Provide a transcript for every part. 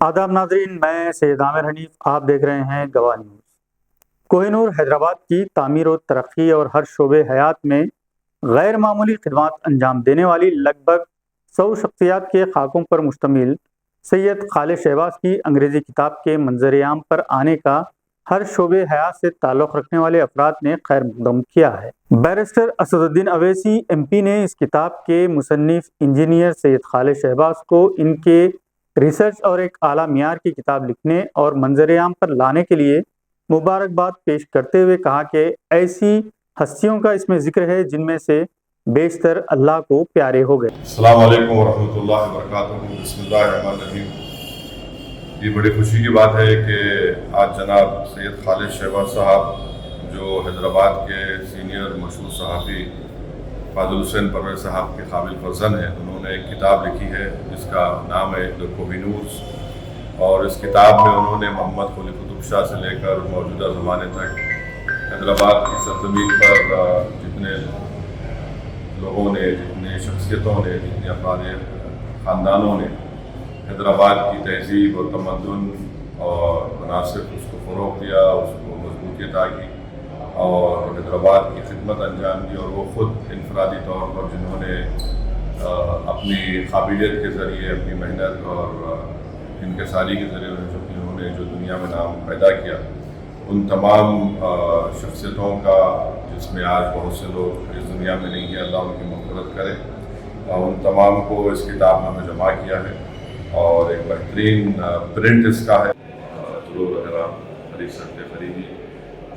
آداب ناظرین، میں سید عامر حنیف، آپ دیکھ رہے ہیں گواہ نیوز۔ کوہ نور حیدرآباد کی تعمیر و ترقی اور ہر شعبے حیات میں غیر معمولی خدمات انجام دینے والی لگ بھگ 100 شخصیات کے خاکوں پر مشتمل سید خالد شہباز کی انگریزی کتاب کے منظر عام پر آنے کا ہر شعبے حیات سے تعلق رکھنے والے افراد نے خیر مقدم کیا ہے۔ بیرسٹر اسد الدین اویسی MP نے اس کتاب کے مصنف انجینئر سید خالد شہباز کو ان کے ریسرچ اور ایک اعلیٰ معیار کی کتاب لکھنے اور منظر عام پر لانے کے لیے مبارکباد پیش کرتے ہوئے کہا کہ ایسی ہستیوں کا اس میں ذکر ہے جن میں سے بیشتر اللہ کو پیارے ہو گئے۔ السلام علیکم ورحمۃ اللہ وبرکاتہ۔ بسم اللہ الرحمن الرحیم۔ یہ بڑی خوشی کی بات ہے کہ آج جناب سید خالد شہباز صاحب جو حیدرآباد کے سینئر مشہور صحافی فاضل حسین پرویز صاحب کے قابل فرزند ہیں، انہوں نے ایک کتاب لکھی ہے جس کا نام ہے کوہ نور، اور اس کتاب میں انہوں نے محمد قلی قطب شاہ سے لے کر موجودہ زمانے تک حیدرآباد کی سرزمین پر جتنے لوگوں نے، جتنے شخصیتوں نے، جتنے افراد خاندانوں نے حیدرآباد کی تہذیب اور تمدن اور مناسب اس کو فروغ دیا، اس کو مضبوطی عطا کی اور حیدرآباد کی خدمت انجام دی، اور وہ خود انفرادی طور پر جنہوں نے اپنی قابلیت کے ذریعے، اپنی محنت اور انکساری کے ذریعے انہوں نے جو دنیا میں نام پیدا کیا، ان تمام شخصیتوں کا، جس میں آج بہت سے لوگ اس دنیا میں نہیں ہیں، اللہ ان کی مغفرت کرے، ان تمام کو اس کتاب میں ہمیں جمع کیا ہے اور ایک بہترین پرنٹ اس کا ہے، ضرور اگر آپ خرید سکتے خریدی،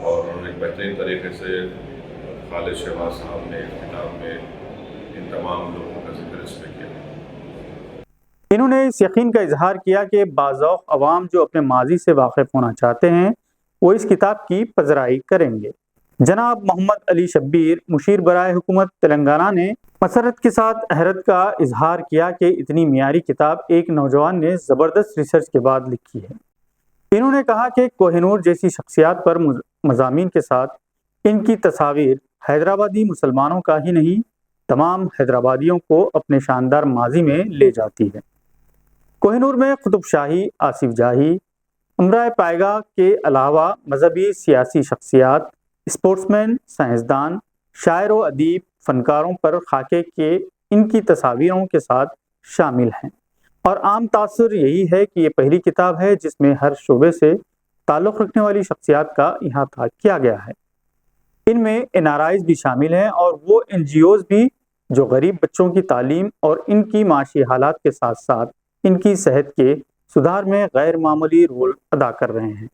اور ایک بہترین طریقے سے خالد شہباز صاحب نے اس کتاب میں ان تمام لوگوں کا ذکر اس میں کیا۔ انہوں نے اس یقین کا اظہار کیا کہ باذوق عوام جو اپنے ماضی سے واقف ہونا چاہتے ہیں وہ اس کتاب کی پذیرائی کریں گے۔ جناب محمد علی شبیر، مشیر برائے حکومت تلنگانہ نے مسرت کے ساتھ حیرت کا اظہار کیا کہ اتنی معیاری کتاب ایک نوجوان نے زبردست ریسرچ کے بعد لکھی ہے۔ انہوں نے کہا کہ کوہ نور جیسی شخصیات پر مضامین کے ساتھ ان کی تصاویر حیدرآبادی مسلمانوں کا ہی نہیں، تمام حیدرآبادیوں کو اپنے شاندار ماضی میں لے جاتی ہے۔ کوہ نور میں قطب شاہی، آصف جاہی، امرائے پائیگاہ کے علاوہ مذہبی، سیاسی شخصیات، اسپورٹس مین، سائنسدان، شاعر و ادیب، فنکاروں پر خاکے کے ان کی تصاویروں کے ساتھ شامل ہیں، اور عام تاثر یہی ہے کہ یہ پہلی کتاب ہے جس میں ہر شعبے سے تعلق رکھنے والی شخصیات کا احاطہ کیا گیا ہے۔ ان میں NRIs بھی شامل ہیں اور وہ NGOs بھی جو غریب بچوں کی تعلیم اور ان کی معاشی حالات کے ساتھ ساتھ ان کی صحت کے سدھار میں غیر معمولی رول ادا کر رہے ہیں۔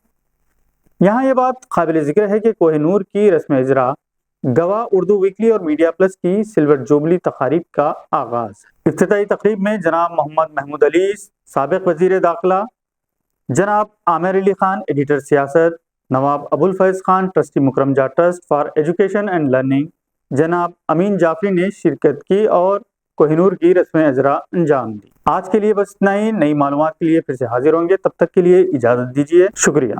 یہاں یہ بات قابل ذکر ہے کہ کوہ نور کی رسم اجرا گواہ اردو ویکلی اور میڈیا پلس کی سلور جوبلی تقاریب کا آغاز ہے۔ افتتاحی تقریب میں جناب محمد محمود علی، سابق وزیر داخلہ، جناب عامر علی خان، ایڈیٹر سیاست، نواب ابوالفیض خان، ٹرسٹی مکرم جا trust for education and learning, جناب امین جعفری نے شرکت کی اور کوہ نور کی رسم اجرا انجام دی۔ آج کے لیے بس اتنا ہی، نئی معلومات کے لیے پھر سے حاضر ہوں گے، تب تک کے لیے اجازت دیجیے، شکریہ۔